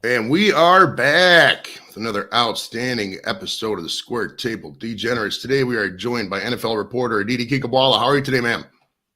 And we are back with another outstanding episode of the Square Table Degenerates. Today we are joined by NFL reporter Aditi Kinkhabwala. How are you today, ma'am?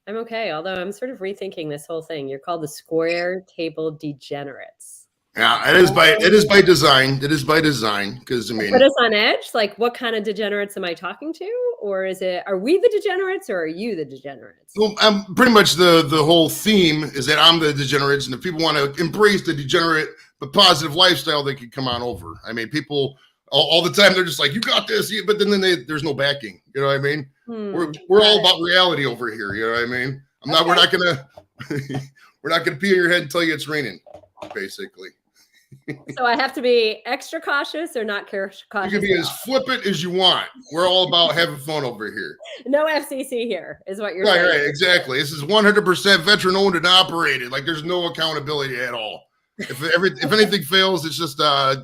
I'm okay, although I'm sort of rethinking this whole thing. You're called the Square Table Degenerates. Yeah, it is by design. It is by design because Put us on edge. Like, what kind of degenerates am I talking to? Or are we the degenerates, or are you the degenerates? Well, I'm pretty much the whole theme is that I'm the degenerates, and if people want to embrace the degenerate but positive lifestyle, they can come on over. I mean, people all the time they're just like, "You got this," but then there's no backing. You know what I mean? We're all about reality over here. You know what I mean? We're not gonna pee in your head and tell you it's raining, basically. So I have to be extra cautious or not cautious? You can be as flippant as you want. We're all about having fun over here. No FCC here is what you're saying. Right, exactly. This is 100% veteran owned and operated. Like there's no accountability at all. If anything fails, it's just I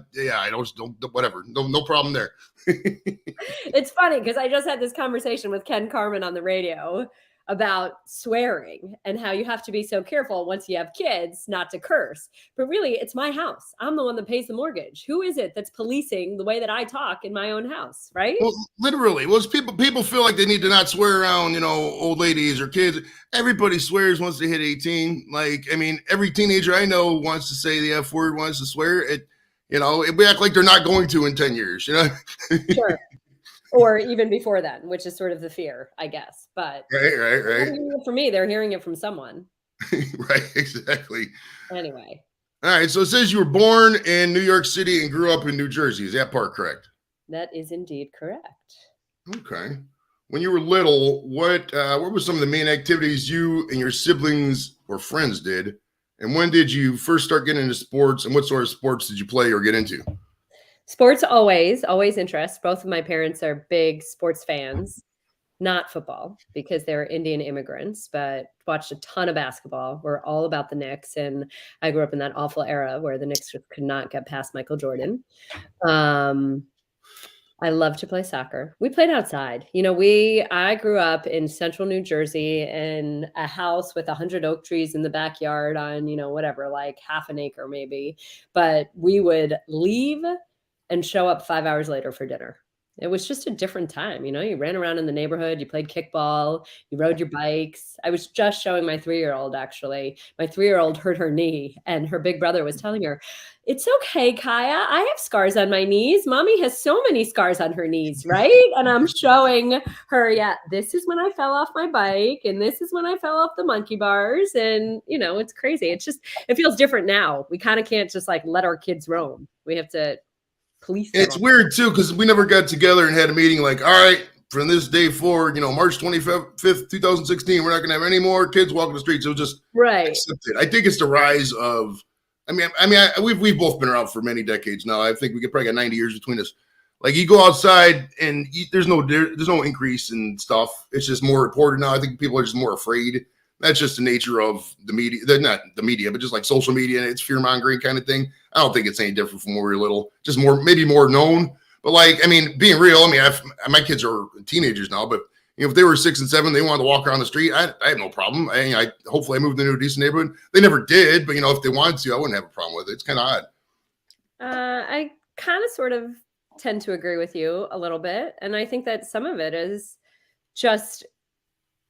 don't whatever. No problem there. It's funny because I just had this conversation with Ken Carmen on the radio about swearing and how you have to be so careful once you have kids not to curse. But really, it's my house. I'm the one that pays the mortgage. Who is it that's policing the way that I talk in my own house, right? Well, literally, people feel like they need to not swear around, old ladies or kids. Everybody swears once they hit 18. Like, I mean, every teenager I know wants to say the F word, wants to swear. We act like they're not going to in 10 years, Sure. Or even before then, which is sort of the fear, I guess. But right. For me, they're hearing it from someone. Right, exactly. Anyway. All right, so it says you were born in New York City and grew up in New Jersey. Is that part correct? That is indeed correct. Okay. When you were little, what were some of the main activities you and your siblings or friends did? And when did you first start getting into sports? And what sort of sports did you play or get into? Sports always interest. Both of my parents are big sports fans, not football because they're Indian immigrants, but watched a ton of basketball. We're all about the Knicks. And I grew up in that awful era where the Knicks could not get past Michael Jordan. I love to play soccer. We played outside. I grew up in central New Jersey in a house with 100 oak trees in the backyard on, whatever, like half an acre maybe. But we would leave and show up 5 hours later for dinner. It was just a different time. You ran around in the neighborhood, you played kickball, you rode your bikes. I was just showing my 3-year-old, actually. My 3-year-old hurt her knee, and her big brother was telling her, "It's okay, Kaya. I have scars on my knees. Mommy has so many scars on her knees, right?" And I'm showing her, yeah, this is when I fell off my bike, and this is when I fell off the monkey bars. And, it's crazy. It feels different now. We kind of can't just let our kids roam. We have to police them. It's weird too because we never got together and had a meeting like, all right, from this day forward, March 25th, 2016, we're not going to have any more kids walking the streets. It was just accepted. I think it's the rise of. We've both been around for many decades now. I think we could probably got 90 years between us. Like you go outside and there's no increase in stuff. It's just more reported now. I think people are just more afraid. That's just the nature of the media. They're not the media, but just like social media, and it's fear mongering kind of thing. I don't think it's any different from when we were little. Just maybe more known. But being real. My kids are teenagers now, but if they were 6 and 7, they wanted to walk around the street. I have no problem. Hopefully I moved into a decent neighborhood. They never did, but if they wanted to, I wouldn't have a problem with it. It's kind of odd. I kind of sort of tend to agree with you a little bit, and I think that some of it is just.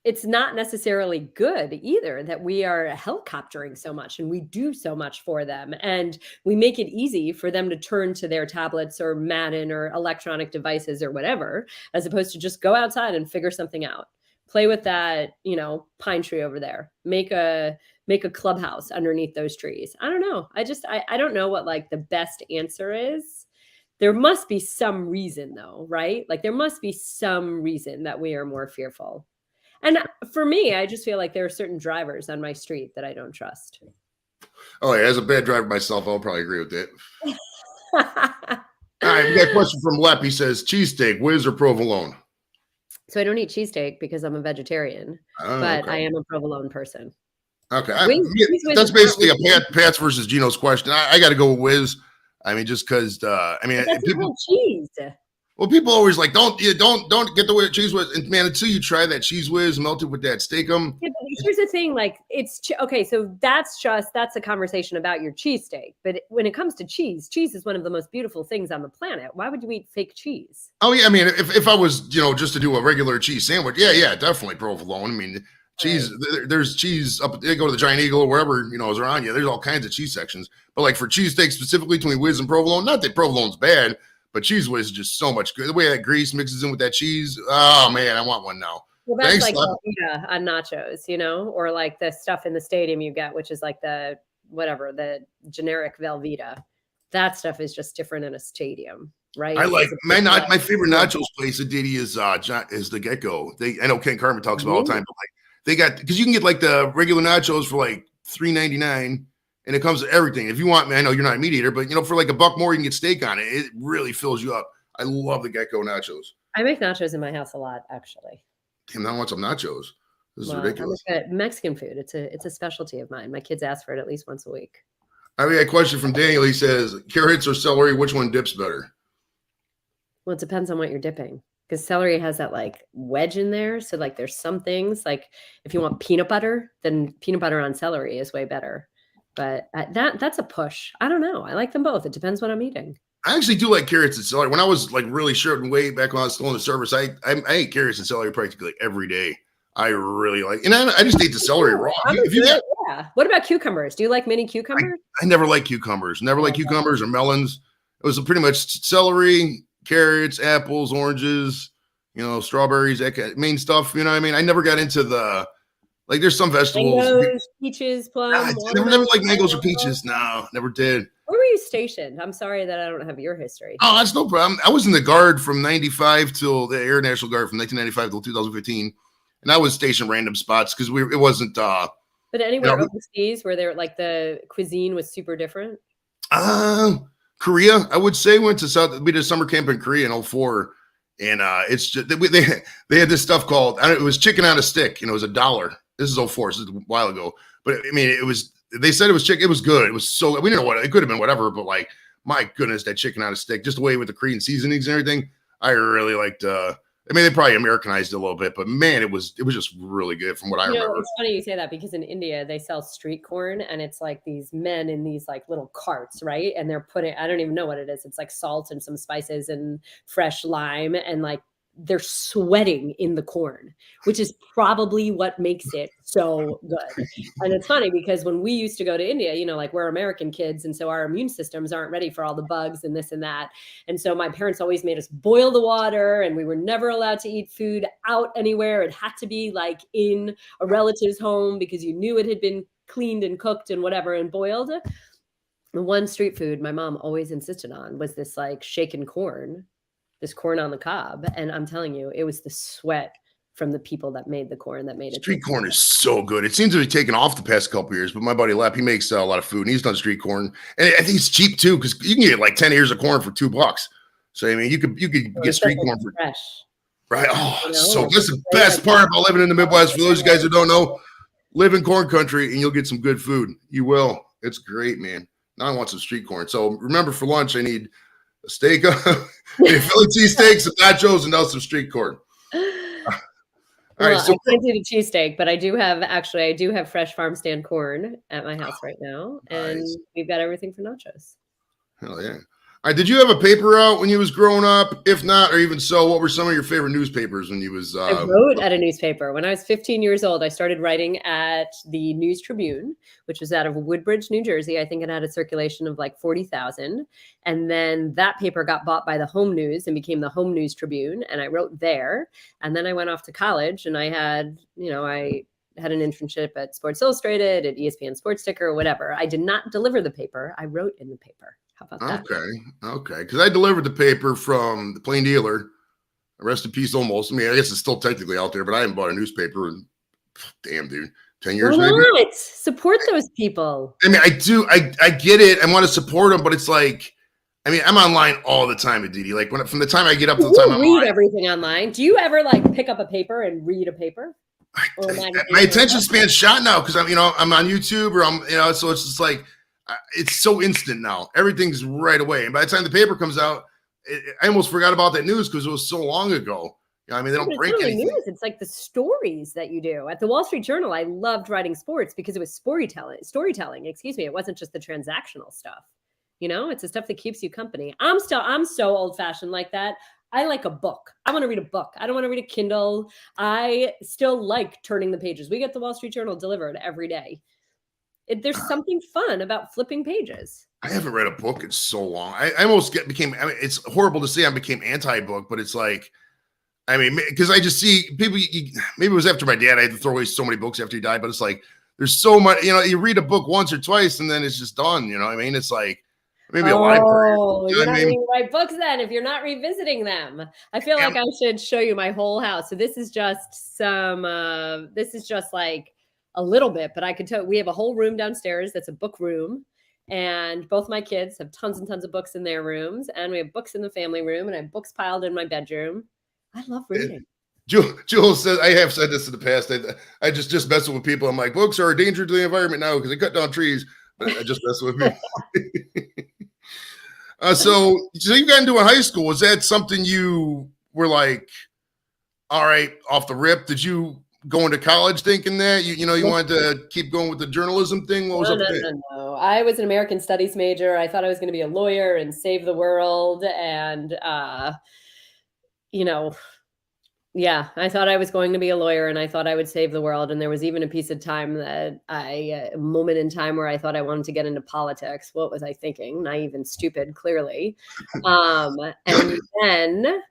It's not necessarily good either that we are helicoptering so much and we do so much for them. And we make it easy for them to turn to their tablets or Madden or electronic devices or whatever, as opposed to just go outside and figure something out. Play with that, pine tree over there. Make a clubhouse underneath those trees. I don't know. I don't know what the best answer is. There must be some reason though, right? There must be some reason that we are more fearful. And for me, I just feel like there are certain drivers on my street that I don't trust. Oh, yeah. As a bad driver myself, I'll probably agree with that. All right. We got a question from Lep. He says, cheesesteak, whiz or provolone? So I don't eat cheesesteak because I'm a vegetarian, but I am a provolone person. Okay. That's basically a Pat's versus Gino's question. I got to go with whiz. Just because, that's people cheese. Well, people always like, don't get the cheese whiz. And man, until you try that cheese whiz melted with that steakum. Yeah, but here's the thing, like okay, so that's a conversation about your cheesesteak. But when it comes to cheese is one of the most beautiful things on the planet. Why would you eat fake cheese? Oh yeah, I mean, if I was, just to do a regular cheese sandwich, yeah, definitely provolone. I mean, cheese, right. There's cheese up. They go to the Giant Eagle or wherever is around you. There's all kinds of cheese sections. But like for cheesesteak specifically between whiz and provolone, not that provolone's bad. But cheese whiz is just so much good. The way that grease mixes in with that cheese. Oh, man, I want one now. Well, that's like Velveeta on nachos, or like the stuff in the stadium you get, which is like the generic Velveeta. That stuff is just different in a stadium, right? I like my favorite nachos place, Aditi, is the Gecko. I know Ken Carmen talks about all the time, but like they got, because you can get like the regular nachos for like $3.99. And it comes with everything. If you want, I know you're not a meat eater, but for like $1 more, you can get steak on it. It really fills you up. I love the Gecko nachos. I make nachos in my house a lot, actually. Damn, now I want some nachos. This is ridiculous. Mexican food. It's a specialty of mine. My kids ask for it at least once a week. I mean, a question from Daniel. He says, carrots or celery, which one dips better? Well, it depends on what you're dipping. Because celery has that like wedge in there. So like there's some things like if you want peanut butter, then peanut butter on celery is way better. But that's a push. I don't know. I like them both. It depends what I'm eating. I actually do like carrots and celery. When I was like really short and way back when I was still in the service, I ate carrots and celery practically every day. I really like, and I just ate the celery raw. Yeah. What about cucumbers? Do you like mini cucumbers? I never liked cucumbers. Never liked cucumbers or melons. It was pretty much celery, carrots, apples, oranges, strawberries, that main stuff. You know what I mean? I never got into the. Like there's some vegetables. Mangoes, peaches, plums. I never like mangoes or peaches. No, never did. Where were you stationed? I'm sorry that I don't have your history. Oh, that's no problem. I was in the Guard from 95 till the Air National Guard from 1995 till 2015. And I was stationed random spots because it wasn't. But anywhere overseas where they're like the cuisine was super different? Korea, I would say, we did a summer camp in Korea in 2004. And it's just, they had this stuff called, it was chicken on a stick. It was $1. This is 2004, so this is a while ago. But I mean, they said it was chicken. It was good. It was so, we didn't know what, it could have been whatever, but like, my goodness, that chicken on a stick, just the way with the Korean seasonings and everything. I really liked, I mean, they probably Americanized it a little bit, but man, it was just really good from what I remember. It's funny you say that because in India, they sell street corn and it's like these men in these like little carts, right? And they're putting, I don't even know what it is. It's like salt and some spices and fresh lime and like, they're sweating in the corn, which is probably what makes it so good. And it's funny because when we used to go to India, like we're American kids. And so our immune systems aren't ready for all the bugs and this and that. And so my parents always made us boil the water and we were never allowed to eat food out anywhere. It had to be like in a relative's home because you knew it had been cleaned and cooked and whatever and boiled. The one street food my mom always insisted on was this like shaken corn. This corn on the cob. And I'm telling you, it was the sweat from the people that made the corn that made it. Street corn is so good. It seems to be taken off the past couple of years, but my buddy Lap, he makes a lot of food and he's done street corn. And I think it's cheap too, because you can get like 10 ears of corn for $2. So, I mean, you could get street corn for fresh. Right. Oh, so that's the best part about living in the Midwest. For those guys who don't know, live in corn country and you'll get some good food. You will. It's great, man. Now I want some street corn. So remember for lunch, I need a steak, a Philly cheesesteak, some nachos, and now some street corn. All right, so I can't do the cheesesteak, but I do have fresh farm stand corn at my house right now, and we've got everything for nachos. Hell yeah. All right, did you have a paper out when you was growing up? If not, or even so, what were some of your favorite newspapers when you was? I wrote at a newspaper. When I was 15 years old, I started writing at the News Tribune, which was out of Woodbridge, New Jersey. I think it had a circulation of like 40,000. And then that paper got bought by the Home News and became the Home News Tribune. And I wrote there. And then I went off to college and I had an internship at Sports Illustrated, at ESPN Sports Ticker, or whatever. I did not deliver the paper. I wrote in the paper. How about that? Okay. Because I delivered the paper from the Plain Dealer. Rest in peace, almost. I mean, I guess it's still technically out there, but I haven't bought a newspaper in, damn, dude, 10 years maybe. What? Support those people. I mean, I do. I get it. I want to support them, but it's like, I mean, I'm online all the time, Aditi. Like from the time I get up to the time I'm read everything online. Do you ever like pick up a paper and read a paper? My attention span's shot now because I'm on YouTube or so it's just like it's so instant now. Everything's right away, and by the time the paper comes out, I almost forgot about that news because it was so long ago. I mean, they don't break anything. News. It's like the stories that you do at the Wall Street Journal. I loved writing sports because it was storytelling. Excuse me. It wasn't just the transactional stuff. It's the stuff that keeps you company. I'm so old fashioned like that. I like a book. I want to read a book. I don't want to read a Kindle. I still like turning the pages. We get the Wall Street Journal delivered every day. There's something fun about flipping pages. I haven't read a book in so long. I almost became, it's horrible to say I became anti-book, but it's like, I mean, because I just see people, maybe it was after my dad, I had to throw away so many books after he died, but it's like, there's so much, you read a book once or twice and then it's just done, I mean? It's like, maybe a library. You're not reading the right books then if you're not revisiting them. I feel like I should show you my whole house. So this is just like a little bit, but I could tell we have a whole room downstairs that's a book room. And both my kids have tons and tons of books in their rooms. And we have books in the family room and I have books piled in my bedroom. I love reading. Jewel says, I have said this in the past. I just messing with people. I'm like, books are a danger to the environment now because they cut down trees. But I just mess with people. So you got into a high school. Was that something you were like, all right, off the rip? Did you go into college thinking that you wanted to keep going with the journalism thing? What was up there? No. I was an American Studies major. I thought I was going to be a lawyer and save the world. And, yeah, I thought I was going to be a lawyer and I thought I would save the world. And there was even a piece of time a moment in time where I thought I wanted to get into politics. What was I thinking? Naive and stupid, clearly. And then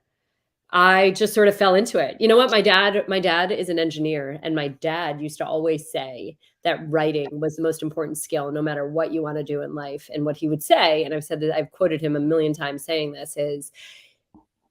I just sort of fell into it. You know what? My dad is an engineer, and my dad used to always say that writing was the most important skill, no matter what you want to do in life. And what he would say, and I've quoted him a million times saying this, is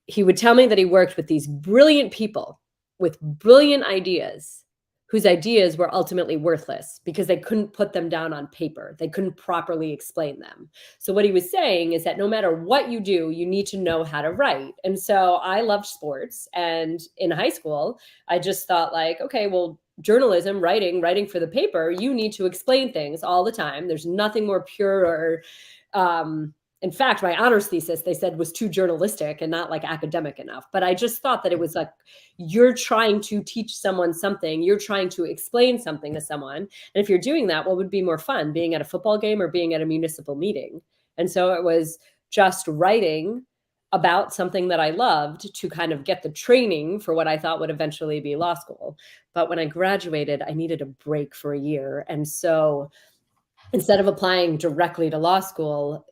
he would tell me that he worked with these brilliant people with brilliant ideas whose ideas were ultimately worthless because they couldn't put them down on paper. They couldn't properly explain them. So what he was saying is that no matter what you do, you need to know how to write. And so I loved sports. And in high school, I just thought like, okay, well, journalism, writing for the paper, you need to explain things all the time. There's nothing more pure or, in fact, my honors thesis, they said, was too journalistic and not like academic enough. But I just thought that it was like, you're trying to teach someone something. You're trying to explain something to someone. And if you're doing that, what would be more fun, being at a football game or being at a municipal meeting? And so it was just writing about something that I loved to kind of get the training for what I thought would eventually be law school. But when I graduated, I needed a break for a year. And so instead of applying directly to law school,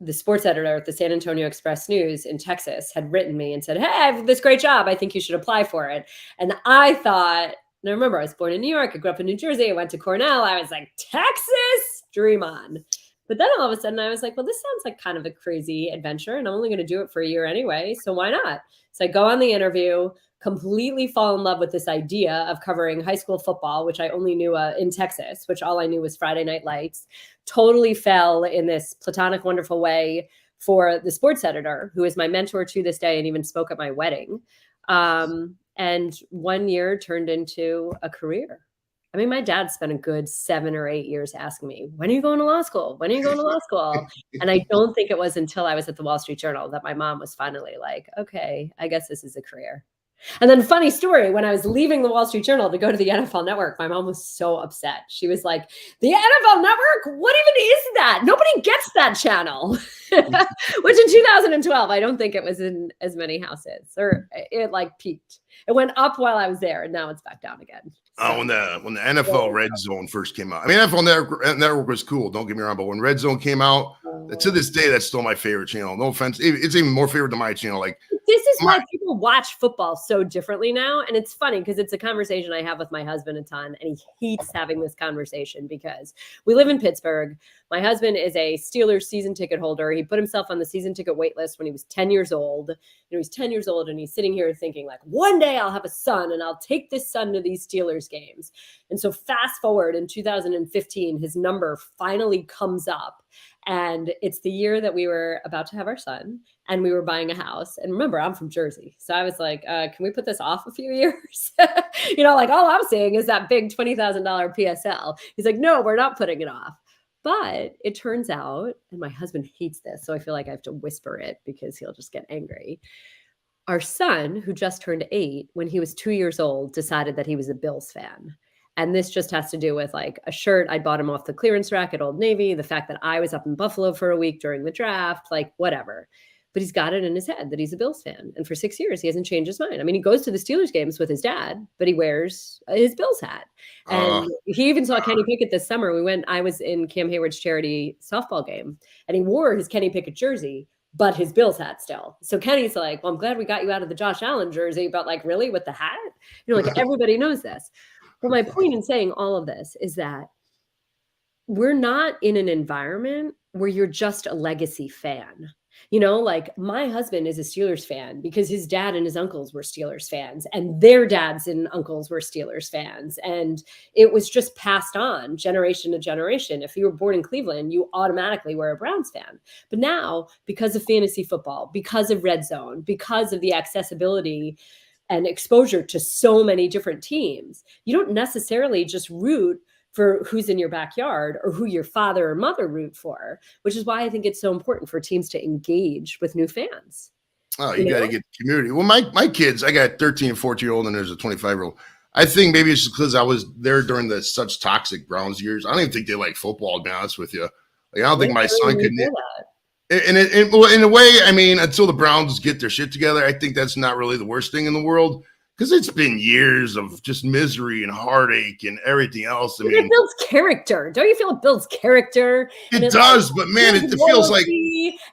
the sports editor at the San Antonio Express-News in Texas had written me and said, hey, I have this great job. I think you should apply for it. And I thought, and I remember I was born in New York. I grew up in New Jersey. I went to Cornell. I was like, Texas, dream on. But then all of a sudden I was like, well, this sounds like kind of a crazy adventure and I'm only going to do it for a year anyway. So why not? So I go on the interview, completely fall in love with this idea of covering high school football, which I only knew in Texas, which all I knew was Friday Night Lights. Totally fell in this platonic, wonderful way for the sports editor, who is my mentor to this day and even spoke at my wedding. And 1 year turned into a career. I mean, my dad spent a good 7 or 8 years asking me, when are you going to law school? When are you going to law school? And I don't think it was until I was at the Wall Street Journal that my mom was finally like, okay, I guess this is a career. And then funny story, when I was leaving the Wall Street Journal to go to the NFL Network, my mom was so upset. She was like, the NFL Network? What even is that? Nobody gets that channel. Which in 2012, I don't think it was in as many houses, or it like peaked. It went up while I was there and now it's back down again. So, when the NFL Red Zone first came out, I mean, NFL Network was cool. Don't get me wrong, but when Red Zone came out, to this day, that's still my favorite channel. No offense, it's even more favorite than my channel. Like, this is why people watch football so differently now, and it's funny because it's a conversation I have with my husband a ton, and he hates having this conversation because we live in Pittsburgh. My husband is a Steelers season ticket holder. He put himself on the season ticket wait list when he was 10 years old. He's 10 years old and he's sitting here thinking like, one day I'll have a son and I'll take this son to these Steelers games. And so fast forward in 2015, his number finally comes up. And it's the year that we were about to have our son and we were buying a house. And remember, I'm from Jersey. So I was like, can we put this off a few years? Like all I'm saying is that big $20,000 PSL. He's like, no, we're not putting it off. But it turns out, and my husband hates this, so I feel like I have to whisper it because he'll just get angry. Our son, who just turned 8, when he was 2 years old, decided that he was a Bills fan. And this just has to do with like a shirt I bought him off the clearance rack at Old Navy, the fact that I was up in Buffalo for a week during the draft, like whatever. But he's got it in his head that he's a Bills fan. And for 6 years, he hasn't changed his mind. I mean, he goes to the Steelers games with his dad, but he wears his Bills hat. And he even saw Kenny Pickett this summer. I was in Cam Hayward's charity softball game, and he wore his Kenny Pickett jersey, but his Bills hat still. So Kenny's like, well, I'm glad we got you out of the Josh Allen jersey, but like, really, with the hat? Like everybody knows this. But my point in saying all of this is that we're not in an environment where you're just a legacy fan. Like my husband is a Steelers fan because his dad and his uncles were Steelers fans, and their dads and uncles were Steelers fans. And it was just passed on generation to generation. If you were born in Cleveland, you automatically were a Browns fan. But now, because of fantasy football, because of Red Zone, because of the accessibility and exposure to so many different teams, you don't necessarily just root for who's in your backyard or who your father or mother root for, which is why I think it's so important for teams to engage with new fans. Oh, you got to get community. Well, my kids, I got 13 and 14-year-old, and there's a 25-year-old. I think maybe it's just because I was there during the such toxic Browns years. I don't even think they like football, to be honest with you. Like, I don't think my son could. And in a way, I mean, until the Browns get their shit together, I think that's not really the worst thing in the world. Because it's been years of just misery and heartache and everything else. I mean, it builds character. Don't you feel it builds character? It does, but man, it feels like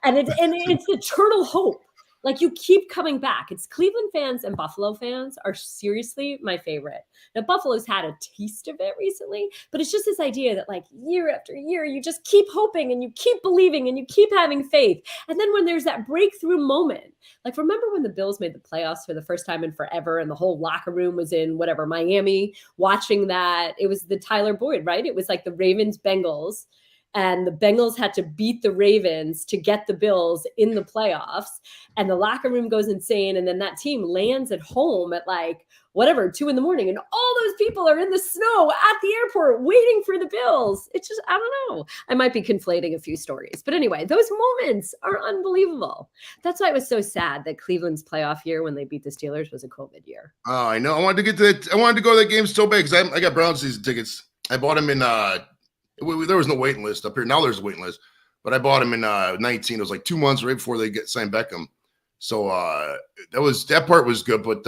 and it's eternal hope. Like you keep coming back. It's Cleveland fans and Buffalo fans are seriously my favorite. Now, Buffalo's had a taste of it recently, but it's just this idea that like year after year, you just keep hoping and you keep believing and you keep having faith. And then when there's that breakthrough moment, like remember when the Bills made the playoffs for the first time in forever and the whole locker room was in Miami watching that? It was the Tyler Boyd, right? It was like the Ravens-Bengals. And the Bengals had to beat the Ravens to get the Bills in the playoffs. And the locker room goes insane. And then that team lands at home at 2 a.m. And all those people are in the snow at the airport waiting for the Bills. It's just, I don't know. I might be conflating a few stories. But anyway, those moments are unbelievable. That's why it was so sad that Cleveland's playoff year when they beat the Steelers was a COVID year. Oh, I know. I wanted to go to that game so bad because I got Browns season tickets. I bought them in there was no waiting list up here. Now there's a waiting list, but I bought them in 19. It was like 2 months right before they signed Beckham. So that part was good. But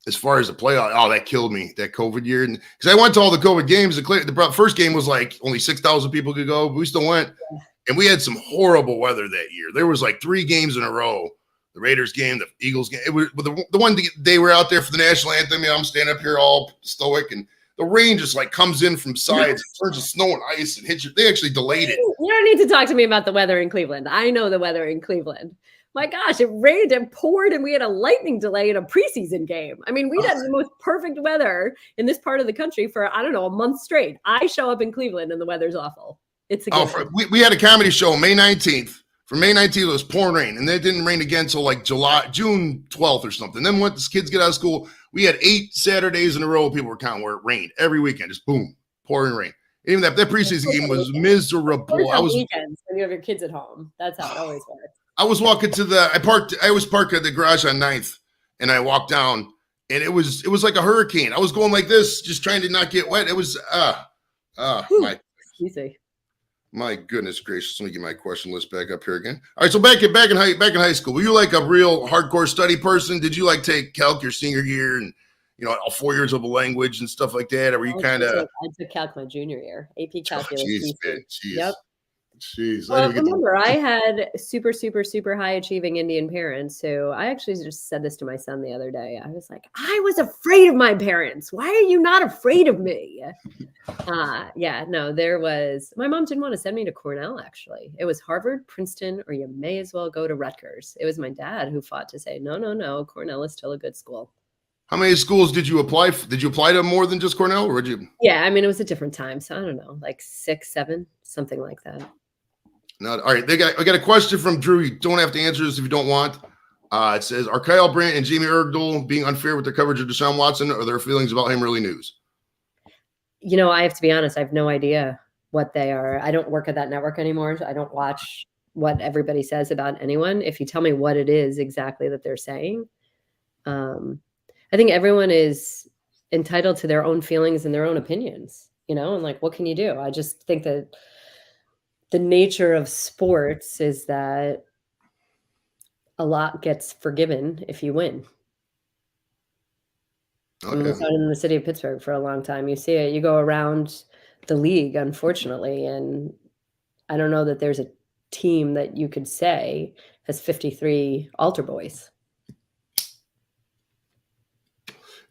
as far as the playoff, that killed me, that COVID year. And because I went to all the COVID games, the first game was like only 6,000 people could go, but we still went. And we had some horrible weather that year. There was like 3 games in a row. The Raiders game, the Eagles game. It was the one they were out there for the national anthem. I'm standing up here all stoic, and the rain just comes in from sides, turns to snow and ice and hits you. They actually delayed it. You don't need to talk to me about the weather in Cleveland. I know the weather in Cleveland. My gosh, it rained and poured, and we had a lightning delay in a preseason game. I mean, we had the most perfect weather in this part of the country for, I don't know, a month straight. I show up in Cleveland and the weather's awful. It's we had a comedy show May 19th. For May 19th, it was pouring rain, and then it didn't rain again until June 12th or something. Then when the kids get out of school, we had 8 Saturdays in a row people were counting where it rained every weekend, just boom, pouring rain. Even that preseason game was miserable. I was weekends when you have your kids at home. That's how it always works. I was walking I was parked at the garage on 9th, and I walked down, and it was like a hurricane. I was going like this, just trying to not get wet. It was my goodness gracious. Let me get my question list back up here again. All right, so back in high school, were you like a real hardcore study person? Did you take calc your senior year and all 4 years of a language and stuff like that? Or were you kind of? I took calc my junior year, AP calculus. Jeez. Yep. Jeez. Well, remember, I had super, super, super high achieving Indian parents who I actually just said this to my son the other day. I was like, I was afraid of my parents. Why are you not afraid of me? My mom didn't want to send me to Cornell, actually. It was Harvard, Princeton, or you may as well go to Rutgers. It was my dad who fought to say, no, Cornell is still a good school. How many schools did you apply? Did you apply to more than just Cornell, or did you? Yeah, I mean, it was a different time. So I don't know, like 6, 7, something like that. No, all right. I got a question from Drew. You don't have to answer this if you don't want. It says, are Kyle Brandt and Jamie Ergdal being unfair with their coverage of Deshaun Watson, or their feelings about him really news? I have to be honest. I have no idea what they are. I don't work at that network anymore. So I don't watch what everybody says about anyone. If you tell me what it is exactly that they're saying, I think everyone is entitled to their own feelings and their own opinions, and like, what can you do? I just think that the nature of sports is that a lot gets forgiven if you win. I mean, we saw it in the city of Pittsburgh for a long time. You see it, you go around the league, unfortunately, and I don't know that there's a team that you could say has 53 altar boys.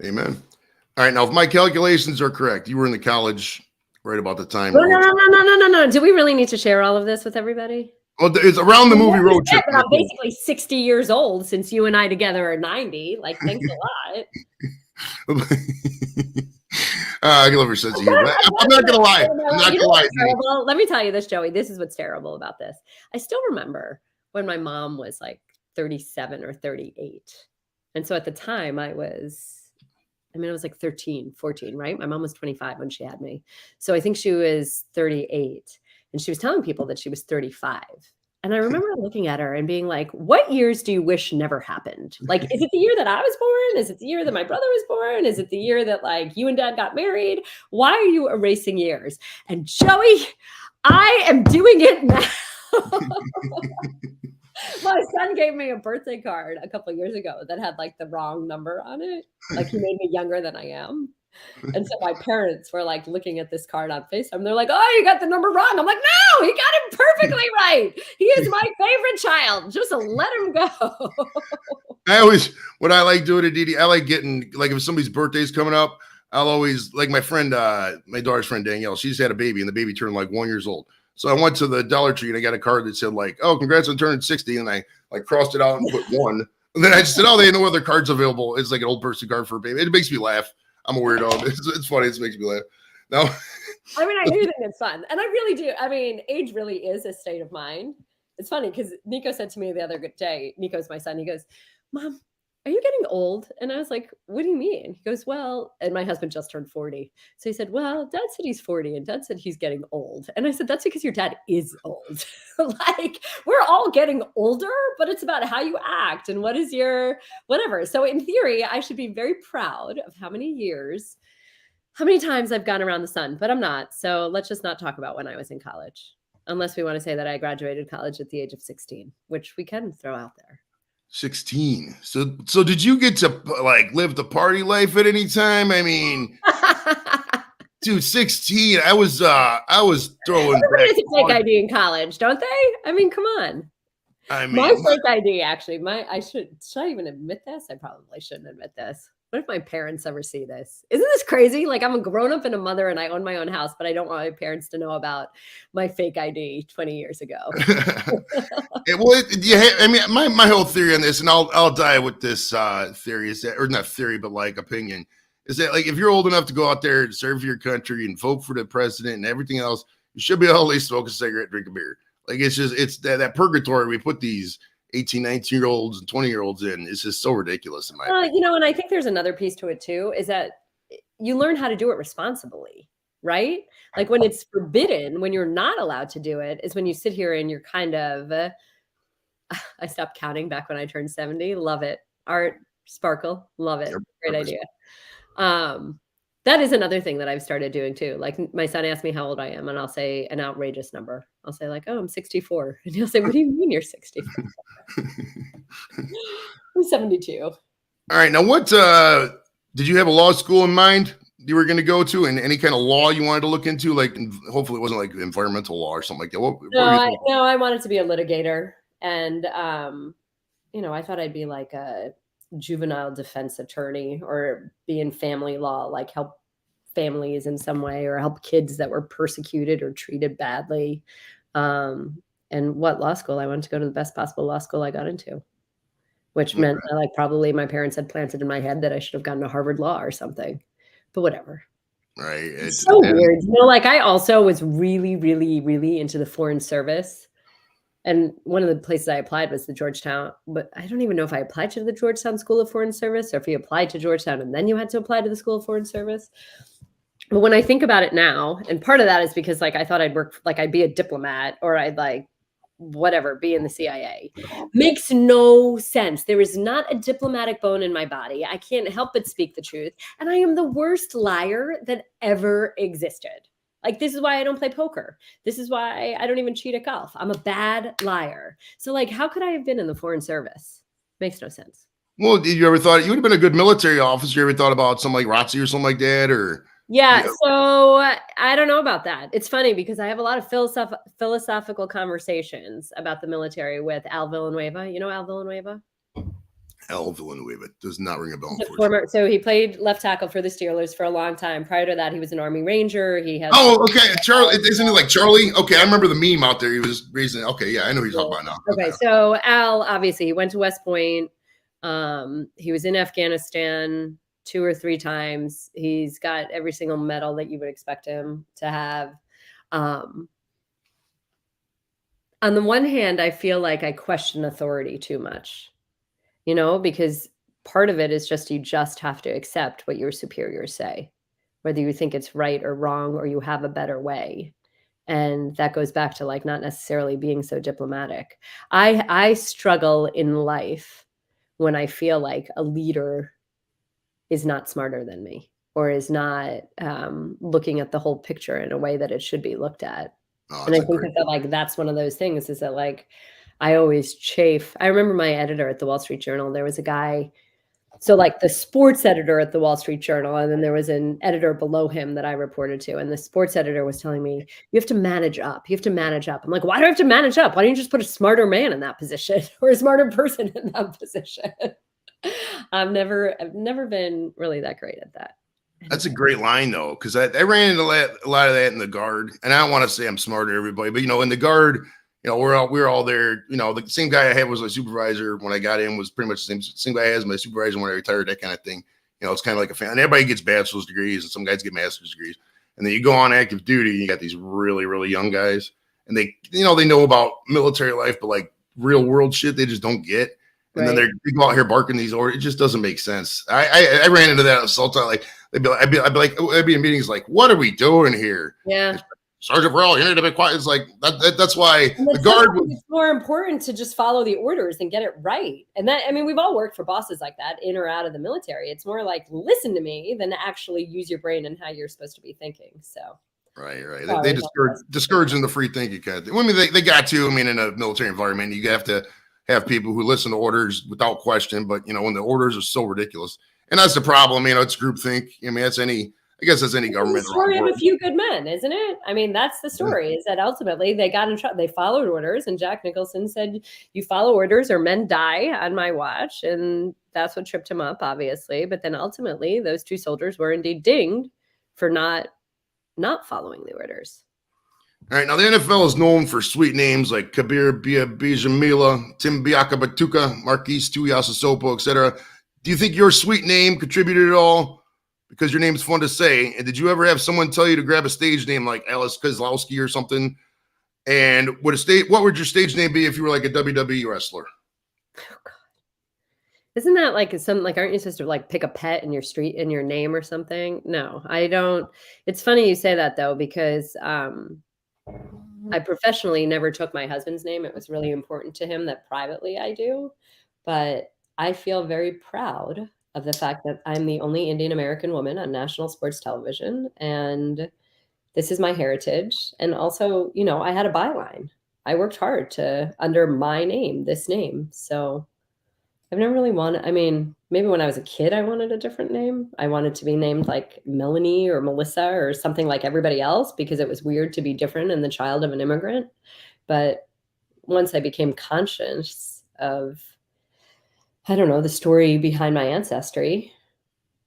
Amen. All right, now if my calculations are correct, you were in the college right about the time. No. Do we really need to share all of this with everybody? Well, it's around the movie Road Trip. I'm basically 60 years old since you and I together are 90. Like, thanks a lot. I love your sense of humor. I'm not gonna lie. I'm not gonna lie. Well, let me tell you this, Joey. This is what's terrible about this. I still remember when my mom was like 37 or 38. And so at the time I was like 13, 14, right? My mom was 25 when she had me. So I think she was 38. And she was telling people that she was 35. And I remember looking at her and being like, what years do you wish never happened? Like, is it the year that I was born? Is it the year that my brother was born? Is it the year that like you and dad got married? Why are you erasing years? And Joey, I am doing it now. My son gave me a birthday card a couple of years ago that had like the wrong number on it. Like, he made me younger than I am. And so my parents were like looking at this card on FaceTime. They're like, oh, you got the number wrong. I'm like, no, he got it perfectly right. He is my favorite child. Just let him go. What I like doing, Aditi, I like getting, like, if somebody's birthday's coming up, I'll always, like my friend, my daughter's friend, Danielle, she just had a baby and the baby turned like 1 year old. So I went to the Dollar Tree and I got a card that said like, oh, congrats on turning 60. And I like crossed it out and put 1. And then I just said, oh, they have no other cards available. It's like an old person card for a baby. It makes me laugh. I'm a weirdo. It's funny. It makes me laugh. No. I mean, I do think it's fun. And I really do. I mean, age really is a state of mind. It's funny because Nico said to me the other day, Nico's my son, he goes, Mom, are you getting old? And I was like, what do you mean? He goes, well, and my husband just turned 40. So he said, well, Dad said he's 40 and Dad said he's getting old. And I said, that's because your dad is old. Like, we're all getting older, but it's about how you act and what is your whatever. So in theory, I should be very proud of how many times I've gone around the sun, but I'm not. So let's just not talk about when I was in college, unless we want to say that I graduated college at the age of 16, which we can throw out there. 16. So did you get to like live the party life at any time? I mean, dude, 16. I was throwing. Everybody has a fake ID in college, don't they? I mean, come on. I mean, my fake ID actually. Should I even admit this? I probably shouldn't admit this. What if my parents ever see this? Isn't this crazy? Like, I'm a grown-up and a mother and I own my own house, but I don't want my parents to know about my fake ID 20 years ago. My whole theory on this, and I'll die with this theory, is that, or not theory, but like opinion, is that like if you're old enough to go out there and serve your country and vote for the president and everything else, you should be able to at least smoke a cigarette, drink a beer. Like, it's that purgatory we put these 18, 19-year-olds and 20-year-olds in. It's just so ridiculous in my opinion. And I think there's another piece to it too, is that you learn how to do it responsibly, right? Like, when it's forbidden, when you're not allowed to do it, is when you sit here and you're kind of, I stopped counting back when I turned 70. Love it. Art, sparkle, love it. Great idea. That is another thing that I've started doing too. Like, my son asked me how old I am, and I'll say an outrageous number. I'll say like, oh, I'm 64. And he'll say, what do you mean you're 64? I'm 72. All right. Now, what did you have a law school in mind you were going to go to, and any kind of law you wanted to look into? Like, hopefully it wasn't like environmental law or something like that. I wanted to be a litigator. And, I thought I'd be like a juvenile defense attorney or be in family law, like help families in some way or help kids that were persecuted or treated badly. And what law school? I wanted to go to the best possible law school I got into, which meant like probably my parents had planted in my head that I should have gone to Harvard Law or something, but whatever. Right. It's so weird. Like, I also was really, really, really into the Foreign Service. And one of the places I applied was the Georgetown, but I don't even know if I applied to the Georgetown School of Foreign Service or if you applied to Georgetown and then you had to apply to the School of Foreign Service. But when I think about it now, and part of that is because like I thought I'd work, like I'd be a diplomat or I'd like whatever, be in the CIA. Makes no sense. There is not a diplomatic bone in my body. I can't help but speak the truth. And I am the worst liar that ever existed. Like, this is why I don't play poker. This is why I don't even cheat at golf. I'm a bad liar. So like, how could I have been in the Foreign Service? Makes no sense. Well, did you ever thought you would have been a good military officer? You ever thought about something like ROTC or something like that? Or yeah, so I don't know about that. It's funny because I have a lot of philosophical conversations about the military with Al Villanueva. You know Al Villanueva? Al Villanueva does not ring a bell. So he played left tackle for the Steelers for a long time. Prior to that, he was an Army Ranger. He had okay, Charlie. Isn't it like Charlie? Okay, I remember the meme out there. He was raising. Okay, yeah, I know who you're talking about now. Okay, so Al, obviously, he went to West Point. He was in Afghanistan 2 or 3 times. He's got every single medal that you would expect him to have. On the one hand, I feel like I question authority too much, because part of it is just you just have to accept what your superiors say, whether you think it's right or wrong or you have a better way. And that goes back to like not necessarily being so diplomatic. I struggle in life when I feel like a leader is not smarter than me or is not looking at the whole picture in a way that it should be looked at. And I think that like that's one of those things is that like I always chafe. I remember my editor at the Wall Street Journal, there was a guy, so like the sports editor at the Wall Street Journal, and then there was an editor below him that I reported to. And the sports editor was telling me, you have to manage up. You have to manage up. I'm like, why do I have to manage up? Why don't you just put a smarter man in that position or a smarter person in that position? I've never been really that great at that. That's a great line though, because I ran into a lot of that in the Guard, and I don't want to say I'm smarter than everybody, but in the Guard, we're all there. The same guy I had was my supervisor when I got in was pretty much the same guy I had as my supervisor when I retired, that kind of thing. It's kind of like a fan. And everybody gets bachelor's degrees, and some guys get master's degrees, and then you go on active duty, and you got these really, really young guys, and they know about military life, but like real world shit, they just don't get. And then they go out here barking these orders. It just doesn't make sense. I ran into that assault. Like I'd be in meetings like, what are we doing here? Yeah. Sergeant Burrell, you need to be quiet. It's like that's why the Guard was. It's more important to just follow the orders and get it right. And that, we've all worked for bosses like that in or out of the military. It's more like listen to me than to actually use your brain and how you're supposed to be thinking. So. Right. They discouraging the free thinking kind of thing. They got to. In a military environment, you have to have people who listen to orders without question. But when the orders are so ridiculous, and that's the problem. It's groupthink. I guess that's any government. It's the story of a few good men, isn't it? That's the story. Is that ultimately they got in trouble. They followed orders, and Jack Nicholson said, "You follow orders, or men die on my watch." And that's what tripped him up, obviously. But then ultimately, those 2 soldiers were indeed dinged for not following the orders. All right, now the NFL is known for sweet names like Kabir Bijamila, Tim Biakabatuka, Marquise Tuiasosopo, etc. Do you think your sweet name contributed at all? Because your name is fun to say. And did you ever have someone tell you to grab a stage name like Alice Kozlowski or something? And what would your stage name be if you were like a WWE wrestler? Oh God. Isn't that like aren't you supposed to like pick a pet in your name or something? No, I don't. It's funny you say that though, because I professionally never took my husband's name. It was really important to him that privately I do. But I feel very proud of the fact that I'm the only Indian American woman on national sports television. And this is my heritage. And also, I had a byline. I worked hard under my name, this name. So I've never really wanted, maybe when I was a kid, I wanted a different name. I wanted to be named like Melanie or Melissa or something like everybody else because it was weird to be different and the child of an immigrant. But once I became conscious of, I don't know, the story behind my ancestry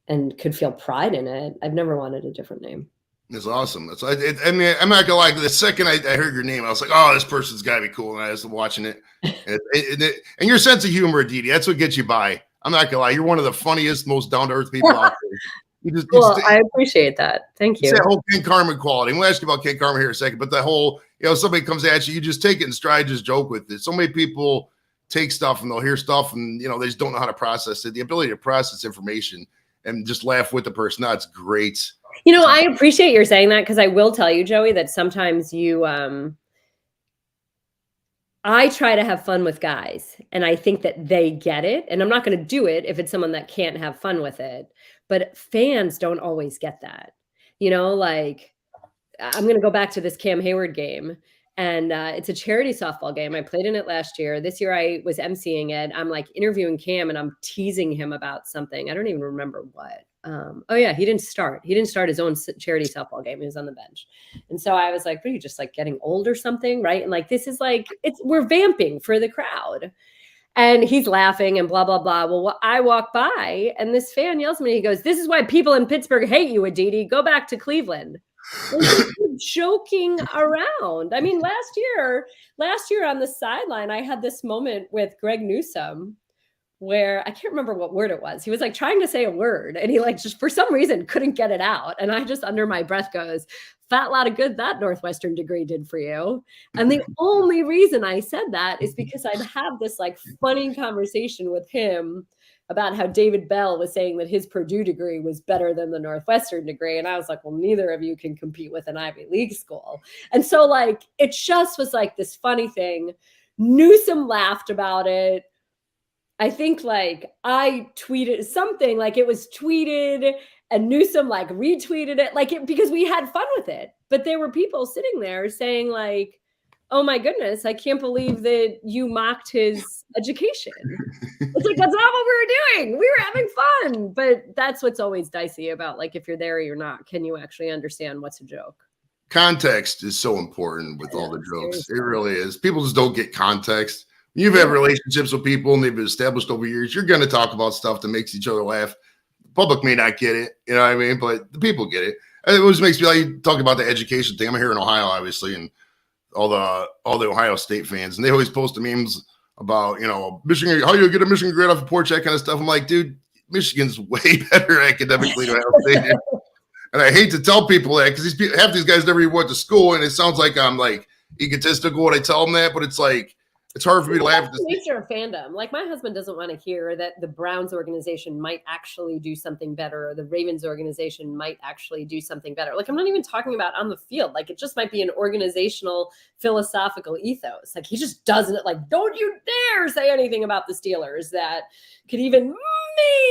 and could feel pride in it, I've never wanted a different name. It's awesome. I'm not gonna lie. The second I heard your name, I was like, "Oh, this person's got to be cool." And I was watching it, and your sense of humor, Aditi, that's what gets you by. I'm not gonna lie. You're one of the funniest, most down to earth people out there. I appreciate that. Thank you. That whole Ken Carmen quality. We'll ask you about Ken Carmen here in a second, but the whole, somebody comes at you, you just take it in stride, just joke with it. So many people take stuff and they'll hear stuff and they just don't know how to process it. The ability to process information and just laugh with the person, that's great. You know, I appreciate your saying that because I will tell you, Joey, that sometimes I try to have fun with guys, and I think that they get it, and I'm not gonna do it if it's someone that can't have fun with it, but fans don't always get that. You know, like, I'm gonna go back to this Cam Hayward game, and, it's a charity softball game. I played in it last year. This year, I was emceeing it. I'm, like, interviewing Cam, and I'm teasing him about something. I don't even remember what. Oh, yeah, he didn't start. He didn't start his own charity softball game. He was on the bench. And so I was like, "What are you, just, like, getting old or something?" Right? And, like, this is, like, we're vamping for the crowd. And he's laughing and blah, blah, blah. Well, I walk by, and this fan yells at me. He goes, "This is why people in Pittsburgh hate you, Aditi. Go back to Cleveland." Joking around. I mean, last year on the sideline, I had this moment with Greg Newsome where I can't remember what word it was. He was like trying to say a word, and he like just for some reason couldn't get it out. And I just under my breath goes, "Fat lot of good that Northwestern degree did for you." And the only reason I said that is because I'd have this like funny conversation with him about how David Bell was saying that his Purdue degree was better than the Northwestern degree. And I was like, well, neither of you can compete with an Ivy League school. And so like, it just was like this funny thing. Newsome laughed about it. I think like I tweeted something, like it was tweeted and Newsome like retweeted it, like it, because we had fun with it. But there were people sitting there saying like, "Oh my goodness, I can't believe that you mocked his education." It's like, that's not what we were doing. We were having fun. But that's what's always dicey about like, if you're there or you're not, can you actually understand what's a joke? Context is so important with all the jokes. Seriously. It really is. People just don't get context. You've had relationships with people and they've been established over years. You're going to talk about stuff that makes each other laugh. The public may not get it, you know what I mean? But the people get it. And it always makes me like talking about the education thing. I'm here in Ohio, obviously, and all the Ohio State fans, and they always post the memes about, you know, Michigan, how you get a Michigan grade off a porch, that kind of stuff. I'm like, dude, Michigan's way better academically than Ohio State. And I hate to tell people that because half these guys never even went to school, and it sounds like I'm like egotistical when I tell them that, but it's like, it's hard for me to laugh at this. The nature of fandom. Like my husband doesn't want to hear that the Browns organization might actually do something better, or the Ravens organization might actually do something better. Like I'm not even talking about on the field. Like it just might be an organizational, philosophical ethos. Like he just doesn't like, don't you dare say anything about the Steelers that could even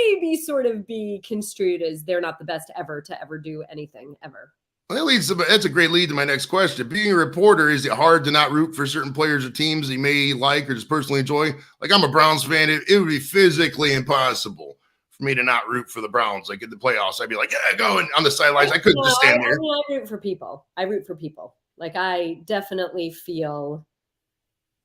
maybe sort of be construed as they're not the best ever to ever do anything ever. Well, that's a great lead to my next question. Being a reporter, is it hard to not root for certain players or teams you may like or just personally enjoy? Like I'm a Browns fan. It would be physically impossible for me to not root for the Browns. Like in the playoffs, I'd be like, yeah, go on the sidelines. I couldn't just stand there. I root for people. I root for people. Like I definitely feel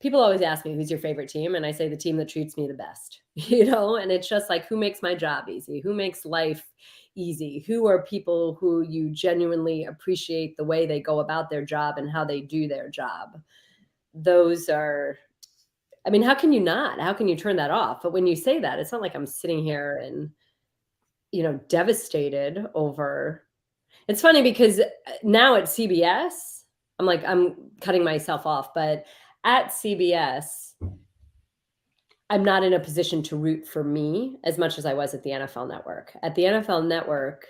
people always ask me, who's your favorite team? And I say the team that treats me the best, you know? And it's just like, who makes my job easy? Who makes life easy? Who are people who you genuinely appreciate the way they go about their job and how they do their job? Those are, I mean, how can you not? How can you turn that off? But when you say that, it's not like I'm sitting here and, you know, devastated over. It's funny because now at CBS, I'm cutting myself off, but at CBS, I'm not in a position to root for me as much as I was at the NFL Network. At the NFL Network,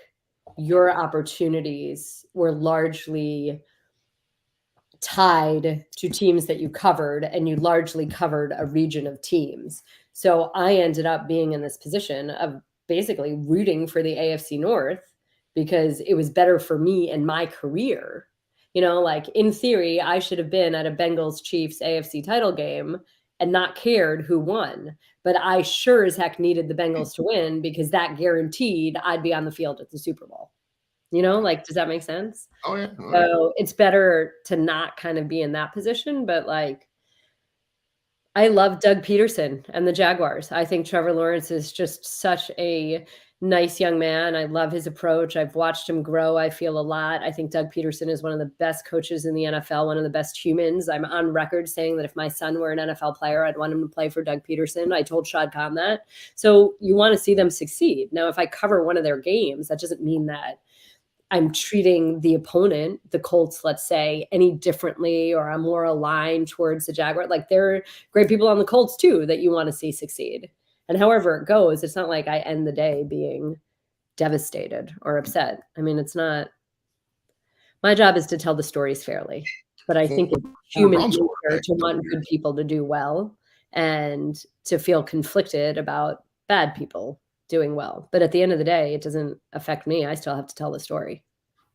your opportunities were largely tied to teams that you covered, and you largely covered a region of teams. So I ended up being in this position of basically rooting for the AFC North because it was better for me and my career. You know, like in theory, I should have been at a Bengals Chiefs AFC title game and not cared who won. But I sure as heck needed the Bengals to win because that guaranteed I'd be on the field at the Super Bowl. You know, like, does that make sense? Oh, yeah. So it's better to not kind of be in that position. But like, I love Doug Peterson and the Jaguars. I think Trevor Lawrence is just such a nice young man. I love his approach. I've watched him grow. I feel a lot. I think Doug Peterson is one of the best coaches in the NFL, one of the best humans. I'm on record saying that if my son were an NFL player, I'd want him to play for Doug Peterson. I told Shad Khan that. So you want to see them succeed. Now, if I cover one of their games, that doesn't mean that I'm treating the opponent, the Colts, let's say, any differently, or I'm more aligned towards the Jaguar. Like there are great people on the Colts too that you want to see succeed. And however it goes, it's not like I end the day being devastated or upset. I mean, it's not, my job is to tell the stories fairly, but I think it's human nature to want good people to do well and to feel conflicted about bad people doing well. But at the end of the day, it doesn't affect me. I still have to tell the story.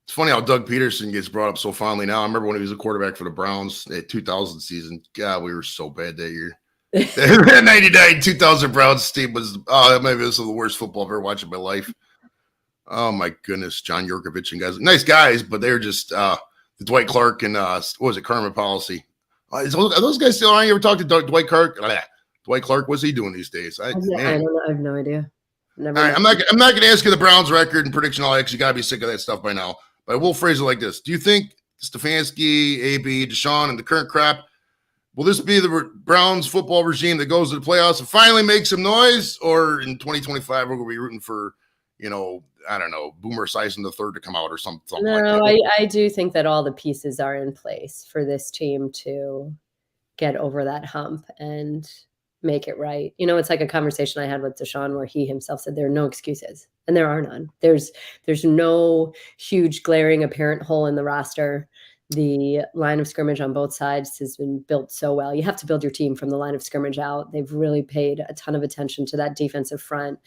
It's funny how Doug Peterson gets brought up so fondly now. I remember when he was a quarterback for the Browns at 2000 season. God, we were so bad that year. That 99 2000 Browns team was, that maybe this was the worst football I've ever watched in my life. Oh my goodness, John Yurkovich and guys, nice guys, but they're just the Dwight Clark and what was it, Karma Policy? Are those guys still on? You ever talked to Dwight Clark? Dwight Clark, what's he doing these days? I don't know. I have no idea. All right, I'm not going to ask you the Browns record and prediction. All that. You got to be sick of that stuff by now. But I will phrase it like this: do you think Stefanski, AB, Deshaun, and the current crap, will this be the Browns football regime that goes to the playoffs and finally makes some noise, or in 2025 we're going to be rooting for, I don't know, Boomer Esiason III to come out or something like that? No, I do think that all the pieces are in place for this team to get over that hump and make it right. It's like a conversation I had with Deshaun where he himself said there are no excuses, and there are none. There's no huge glaring apparent hole in the roster. The line of scrimmage on both sides has been built so well. You have to build your team from the line of scrimmage out. They've really paid a ton of attention to that defensive front.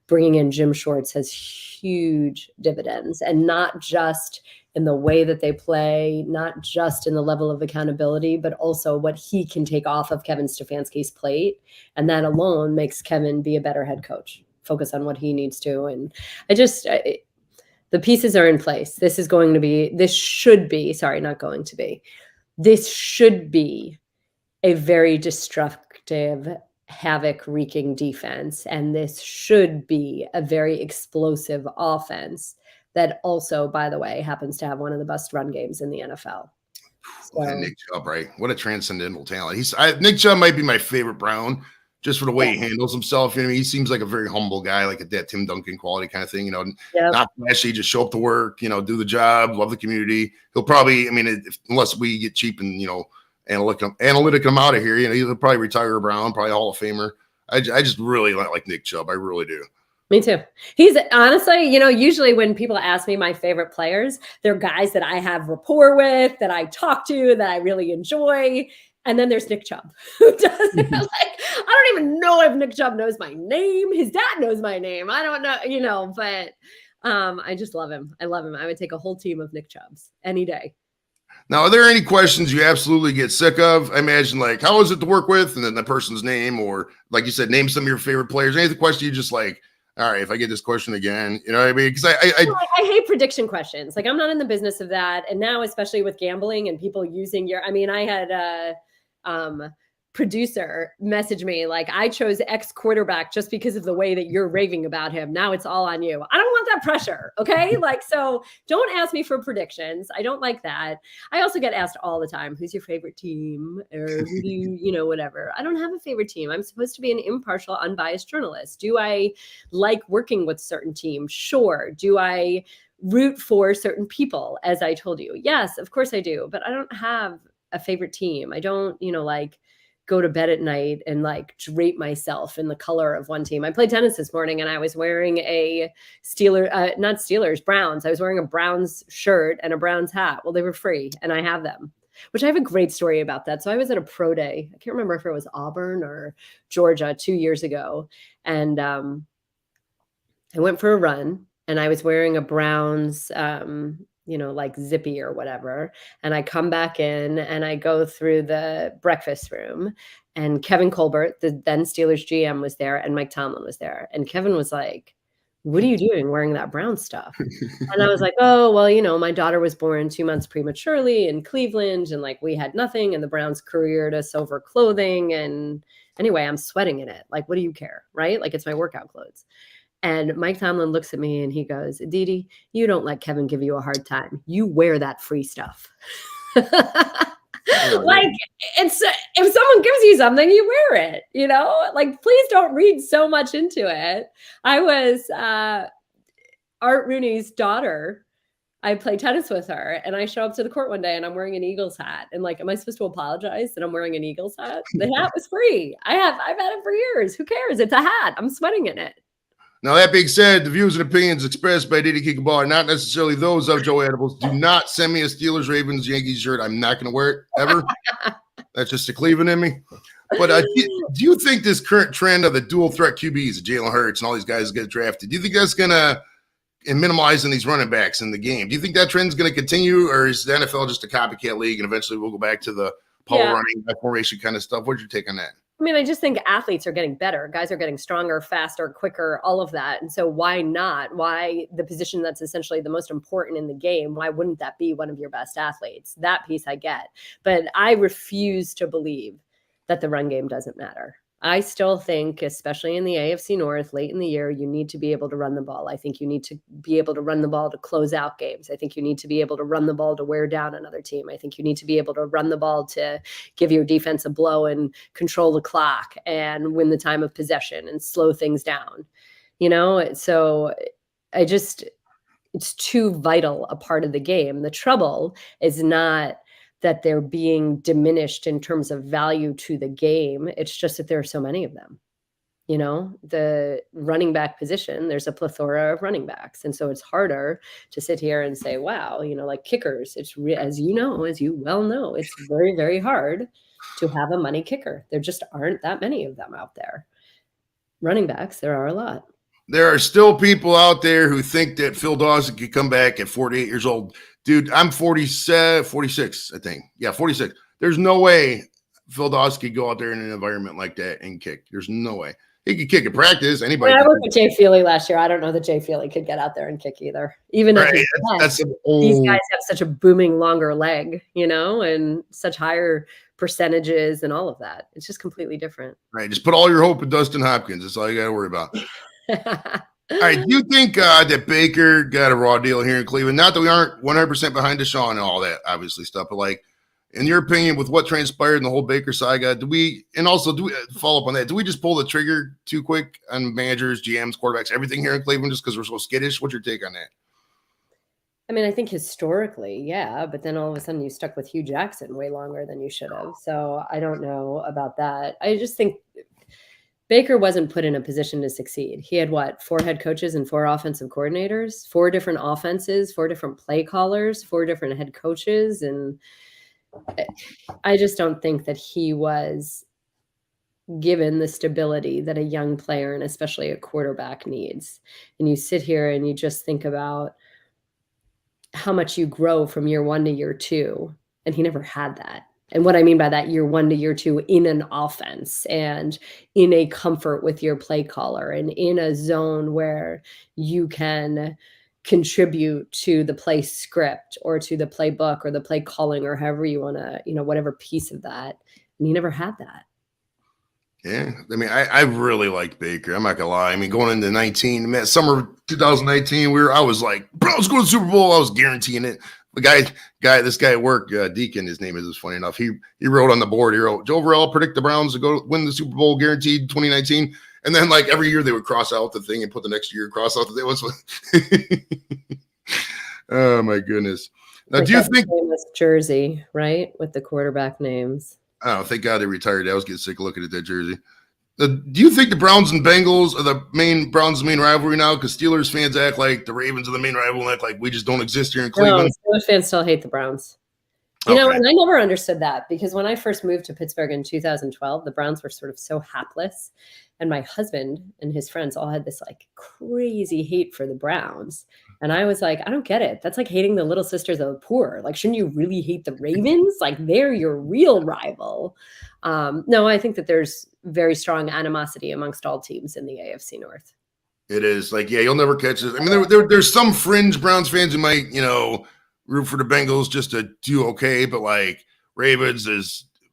Bringing in Jim Schwartz has huge dividends, and not just in the way that they play, not just in the level of accountability, but also what he can take off of Kevin Stefanski's plate. And that alone makes Kevin be a better head coach, focus on what he needs to. And the pieces are in place. This should be a very destructive, havoc-wreaking defense. And this should be a very explosive offense that also, by the way, happens to have one of the best run games in the NFL. And Nick Chubb, right? What a transcendental talent. Nick Chubb might be my favorite Brown, just for the way he handles himself. He seems like a very humble guy, like that Tim Duncan quality kind of thing. Not flashy, just show up to work, do the job, love the community. He'll probably, unless we get cheap and analytic him out of here, he'll probably retire a Brown, probably a Hall of Famer. I just really like Nick Chubb. I really do. Me too. He's honestly, usually when people ask me my favorite players, they're guys that I have rapport with, that I talk to, that I really enjoy. And then there's Nick Chubb, who doesn't I don't even know if Nick Chubb knows my name. His dad knows my name. I don't know, but I just love him. I love him. I would take a whole team of Nick Chubbs any day. Now, are there any questions you absolutely get sick of? I imagine, how is it to work with? And then the person's name, or like you said, name some of your favorite players. Any of the question you just all right, if I get this question again, what I mean? Because I hate prediction questions. I'm not in the business of that. And now, especially with gambling and people using I had producer message me I chose X quarterback just because of the way that you're raving about him. Now it's all on you. I don't want that pressure. Okay. So don't ask me for predictions. I don't like that. I also get asked all the time, who's your favorite team, or who do you, whatever. I don't have a favorite team. I'm supposed to be an impartial, unbiased journalist. Do I like working with certain teams? Sure. Do I root for certain people? As I told you, yes, of course I do, but I don't have a favorite team. I don't, go to bed at night and drape myself in the color of one team. I played tennis this morning and I was wearing a Browns. I was wearing a Browns shirt and a Browns hat. Well, they were free and I have them, which I have a great story about that. So I was at a pro day. I can't remember if it was Auburn or Georgia 2 years ago. And I went for a run and I was wearing a Browns, zippy or whatever. And I come back in and I go through the breakfast room, and Kevin Colbert, the then Steelers GM, was there, and Mike Tomlin was there. And Kevin was like, "What are you doing wearing that Brown stuff?" And I was like, "Oh, well, my daughter was born 2 months prematurely in Cleveland, and we had nothing, and the Browns careered us over clothing. And anyway, I'm sweating in it. What do you care? Right? It's my workout clothes." And Mike Tomlin looks at me and he goes, "Aditi, you don't let Kevin give you a hard time. You wear that free stuff." It's if someone gives you something, you wear it, please don't read so much into it. I was Art Rooney's daughter. I play tennis with her, and I show up to the court one day and I'm wearing an Eagles hat. And am I supposed to apologize that I'm wearing an Eagles hat? The hat was free. I've had it for years. Who cares? It's a hat. I'm sweating in it. Now, that being said, the views and opinions expressed by Aditi Kinkhabwala are not necessarily those of Joe Edibles. Do not send me a Steelers, Ravens, Yankees shirt. I'm not going to wear it ever. That's just a Cleveland in me. But do you think this current trend of the dual threat QBs, Jalen Hurts and all these guys get drafted, do you think that's going to minimizing these running backs in the game? Do you think that trend's going to continue, or is the NFL just a copycat league and eventually we'll go back to the running back formation kind of stuff? What's your take on that? I mean, I just think athletes are getting better. Guys are getting stronger, faster, quicker, all of that. And so why not? Why the position that's essentially the most important in the game? Why wouldn't that be one of your best athletes? That piece I get. But I refuse to believe that the run game doesn't matter. I still think, especially in the AFC North, late in the year, you need to be able to run the ball. I think you need to be able to run the ball to close out games. I think you need to be able to run the ball to wear down another team. I think you need to be able to run the ball to give your defense a blow and control the clock and win the time of possession and slow things down. So it's too vital a part of the game. The trouble is not that they're being diminished in terms of value to the game. It's just that there are so many of them. The running back position, there's a plethora of running backs. And so it's harder to sit here and say, wow, like kickers, it's as you well know, it's very, very hard to have a money kicker. There just aren't that many of them out there. Running backs, there are a lot. There are still people out there who think that Phil Dawson could come back at 48 years old. Dude, I'm 46, I think. Yeah, 46. There's no way Phil Dawson could go out there in an environment like that and kick. There's no way. He could kick at practice. Anybody. I worked with Jay Feely last year. I don't know that Jay Feely could get out there and kick either. Even if these guys have such a booming longer leg, and such higher percentages and all of that. It's just completely different. Right. Just put all your hope in Dustin Hopkins. That's all you got to worry about. All right, do you think that Baker got a raw deal here in Cleveland? Not that we aren't 100% behind Deshaun and all that, obviously, stuff, but in your opinion, with what transpired in the whole Baker saga, do we follow up on that? Do we just pull the trigger too quick on managers, GMs, quarterbacks, everything here in Cleveland just because we're so skittish? What's your take on that? I mean, I think historically, yeah, but then all of a sudden you stuck with Hugh Jackson way longer than you should have. So I don't know about that. I just think Baker wasn't put in a position to succeed. He had 4 head coaches and 4 offensive coordinators, 4 different offenses, 4 different play callers, 4 different head coaches. And I just don't think that he was given the stability that a young player and especially a quarterback needs. And you sit here and you just think about how much you grow from year 1 to year 2. And he never had that. And what I mean by that, year 1 to year 2 in an offense and in a comfort with your play caller and in a zone where you can contribute to the play script or to the playbook or the play calling or however you want to, whatever piece of that. And he never had that. Yeah. I mean, I really liked Baker. I'm not gonna lie. I mean, going into summer of 2019, I was like, Browns go to the Super Bowl. I was guaranteeing it. This guy at work, Deacon, his name is funny enough. He wrote on the board, Joe Burrell predict the Browns to go win the Super Bowl guaranteed 2019. And then every year they would cross out the thing and put the next year cross out the thing. Oh my goodness. Now, do you think famous jersey, right? With the quarterback names. Oh, thank God they retired. I was getting sick of looking at that jersey. Do you think the Browns and Bengals are the main rivalry now? Because Steelers fans act like the Ravens are the main rival and act like we just don't exist here in Cleveland. No, Steelers fans still hate the Browns. And I never understood that because when I first moved to Pittsburgh in 2012, the Browns were sort of so hapless. And my husband and his friends all had this crazy hate for the Browns. And I was like, I don't get it. That's like hating the Little Sisters of the Poor. Shouldn't you really hate the Ravens? They're your real rival. No, I think that there's very strong animosity amongst all teams in the AFC North. It is you'll never catch it. I mean, there's some fringe Browns fans who might, root for the Bengals just to do okay, but Ravens and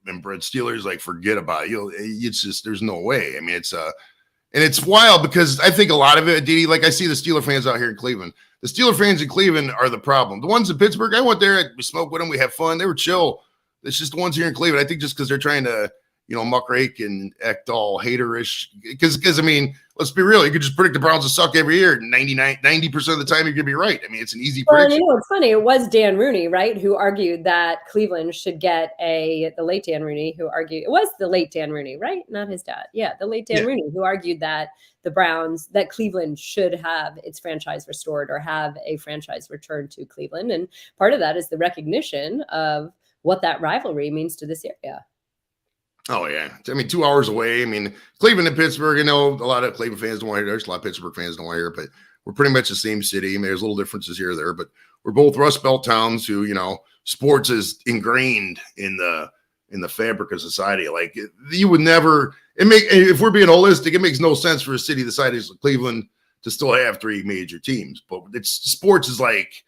Steelers, forget about it. It's just, there's no way. I mean, and it's wild because I think a lot of it, Aditi, I see the Steeler fans out here in Cleveland. The Steeler fans in Cleveland are the problem. The ones in Pittsburgh, I went there, we smoked with them, we had fun, they were chill. It's just the ones here in Cleveland. I think just because they're trying to, muckrake and act all haterish. Because I mean, let's be real. You could just predict the Browns will suck every year. 90% of the time, you're gonna be right. I mean, it's an easy prediction. It's funny. It was Dan Rooney, right, who argued that Cleveland should get the late Dan Rooney, who argued it was the late Dan Rooney, right? Not his dad. Yeah, the late Dan Rooney, who argued that that Cleveland should have its franchise restored or have a franchise returned to Cleveland. And part of that is the recognition of what that rivalry means to this area. Oh, yeah. I mean, 2 hours away. I mean, Cleveland and Pittsburgh, a lot of Cleveland fans don't want to hear it. There's a lot of Pittsburgh fans don't want to hear it, but we're pretty much the same city. I mean, there's little differences here or there, but we're both Rust Belt towns who, sports is ingrained in the fabric of society. Like, you would never if we're being holistic, it makes no sense for a city the size of Cleveland to still have 3 major teams. But sports is like,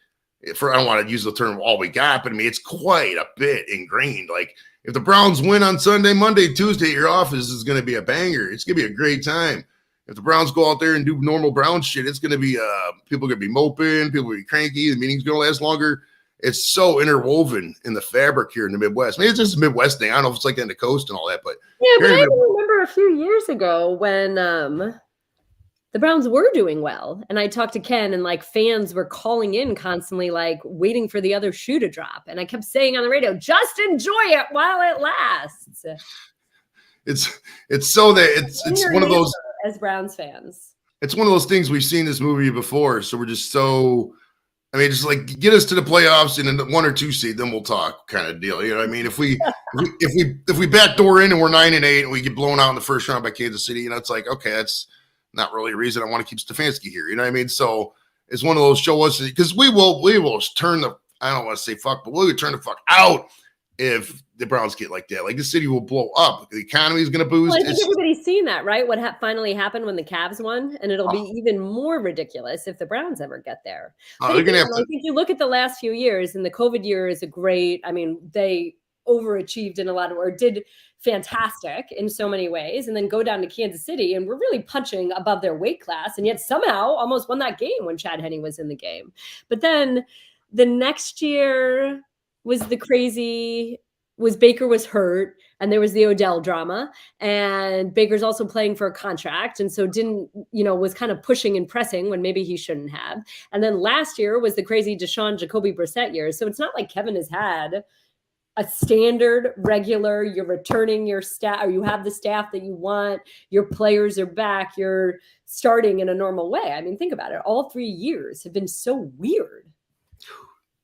I don't want to use the term all we got, but I mean, it's quite a bit ingrained. Like, if the Browns win on Sunday, Monday, Tuesday, your office is going to be a banger. It's going to be a great time. If the Browns go out there and do normal Brown shit, it's going to be people are going to be moping, people will be cranky, the meeting's going to last longer. It's so interwoven in the fabric here in the Midwest. Maybe it's just a Midwest thing. I don't know if it's like in the coast and all that, but but I remember a few years ago when the Browns were doing well. And I talked to Ken and like fans were calling in constantly, like waiting for the other shoe to drop. And I kept saying on the radio, just enjoy it while it lasts. It's so that it's one of those, as Browns fans, it's one of those things we've seen this movie before. So we're just so, I mean, just like get us to the playoffs and a 1 or 2 seed, then we'll talk kind of deal. You know what I mean? If we backdoor in and we're 9-8 and we get blown out in the first round by Kansas City, it's like, okay, that's not really a reason I want to keep Stefanski here. You know what I mean? So it's one of those show us, because we will turn the, I don't want to say fuck, but we'll turn the fuck out if the Browns get like that. Like, the city will blow up. The economy is going to boost. Well, I think everybody's seen that, right? What finally happened when the Cavs won, and it'll be even more ridiculous if the Browns ever get there. I think you look at the last few years, and the COVID year is they overachieved in a lot of, or did fantastic in so many ways, and then go down to Kansas City and we're really punching above their weight class, and yet somehow almost won that game when Chad Henne was in the game. But then the next year was Baker was hurt, and there was the Odell drama, and Baker's also playing for a contract, and so was kind of pushing and pressing when maybe he shouldn't have. And then last year was the crazy Deshaun Jacoby Brissett year. So it's not like Kevin has had a standard regular, you're returning your staff, or you have the staff that you want, your players are back, you're starting in a normal way. I mean, think about it. All 3 years have been so weird.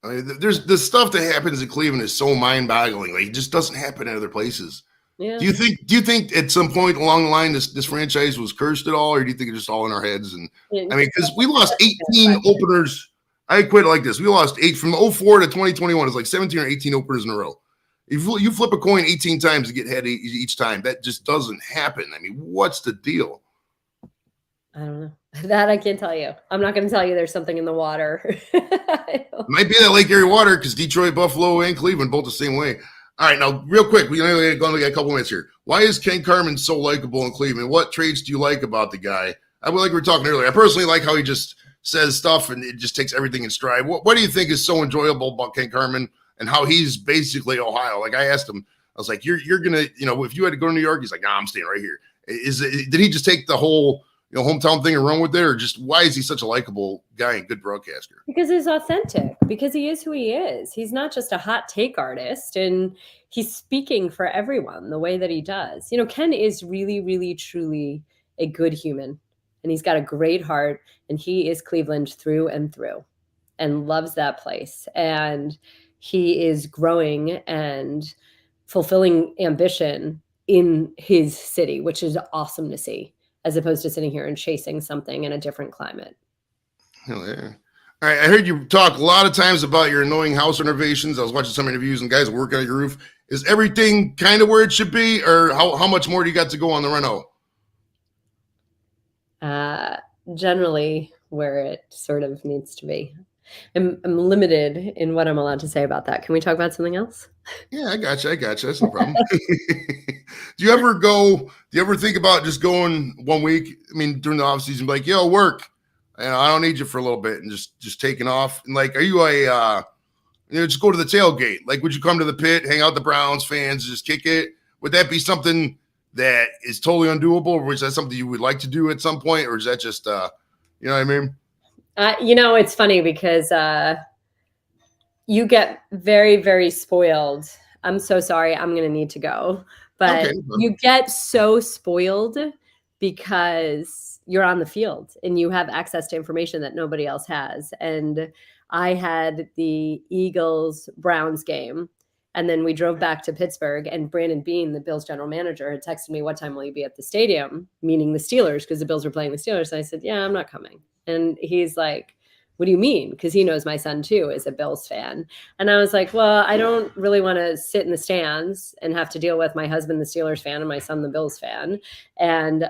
I mean, there's the stuff that happens in Cleveland is so mind-boggling. Like, it just doesn't happen in other places. Yeah. Do you think at some point along the line this franchise was cursed at all, or do you think it's just all in our heads? And I mean, because we lost 18 openers. I quit it like this. We lost 8 from 04 to 2021. It's like 17 or 18 openers in a row. You flip a coin 18 times to get head each time. That just doesn't happen. I mean, what's the deal? I don't know. That I can't tell you. I'm not going to tell you there's something in the water. It might be that Lake Erie water, because Detroit, Buffalo, and Cleveland both the same way. All right, now real quick, we only got a couple minutes here. Why is Ken Carman so likable in Cleveland? What traits do you like about the guy? Like we were talking earlier. I personally like how he just says stuff and it just takes everything in stride. What do you think is so enjoyable about Ken Carman and how he's basically Ohio? Like, I asked him, I was like, you're gonna, if you had to go to New York, he's like, nah, I'm staying right here. Did he just take the whole hometown thing and run with it, or just why is he such a likable guy and good broadcaster? Because he's authentic, because he is who he is. He's not just a hot take artist, and he's speaking for everyone the way that he does. Ken is really, really, truly a good human, and he's got a great heart, and he is Cleveland through and through and loves that place. And he is growing and fulfilling ambition in his city, which is awesome to see, as opposed to sitting here and chasing something in a different climate. Hell yeah. All right. I heard you talk a lot of times about your annoying house renovations. I was watching some interviews and guys working on your roof. Is everything kind of where it should be, or how much more do you got to go on the reno? Generally where it sort of needs to be. I'm limited in what I'm allowed to say about that. Can we talk about something else? Yeah, I got you. That's no problem. Do you ever think about just going 1 week? I mean, during the off season, be like, yo, work. I don't need you for a little bit, and just taking off. And like, are you just go to the tailgate? Like, would you come to the pit, hang out with the Browns fans, just kick it would that be something that is totally undoable, or is that something you would like to do at some point, or is that just, you know what I mean? It's funny because you get very, very spoiled. I'm so sorry. I'm going to need to go. But you get so spoiled because you're on the field and you have access to information that nobody else has. And I had the Eagles-Browns game. And then we drove back to Pittsburgh, and Brandon Beane, the Bills general manager, had texted me, "What time will you be at the stadium?" Meaning the Steelers, because the Bills were playing the Steelers. And I said, "Yeah, I'm not coming." And he's like, "What do you mean?" Because he knows my son too is a Bills fan. And I was like, "Well, I don't really want to sit in the stands and have to deal with my husband, the Steelers fan, and my son, the Bills fan. And,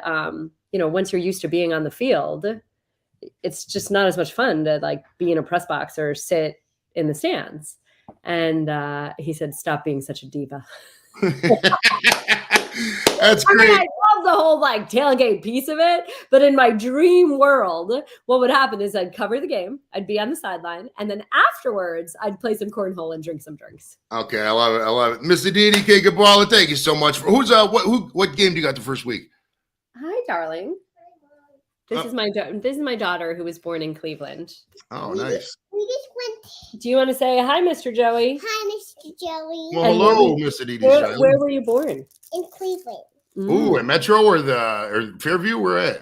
once you're used to being on the field, it's just not as much fun to like be in a press box or sit in the stands." And he said, "Stop being such a diva." That's great. I love the whole like tailgate piece of it, but in my dream world, what would happen is I'd cover the game, I'd be on the sideline, and then afterwards I'd play some cornhole and drink some drinks. Okay, I love it. Miss Aditi Kinkhabwala, thank you so much. What game do you got the first week? Hi, darling. This is my daughter who was born in Cleveland. Oh, nice. Do you want to say hi, Mr. Joey? Hi, Mr. Joey. Well, hello, Miss Aditi. Where were you born? In Cleveland. Ooh, at Metro or Fairview? Where at?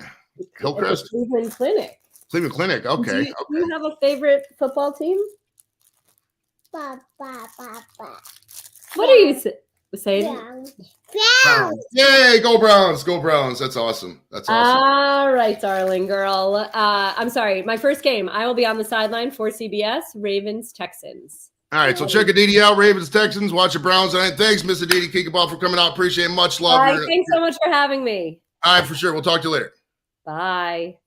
Hillcrest? Cleveland Clinic. Cleveland Clinic. Okay. Do you have a favorite football team? Ba, ba, ba, ba. What are you saying? Browns. Yay, go Browns. Go Browns. That's awesome. That's awesome. All right, darling girl. I'm sorry. My first game, I will be on the sideline for CBS, Ravens, Texans. All right, so check Aditi out, Ravens, Texans. Watch the Browns tonight. Thanks, Miss Aditi Kinkhabwala, for coming out. Appreciate it. Much love. All right, thanks so much for having me. All right, for sure. We'll talk to you later. Bye.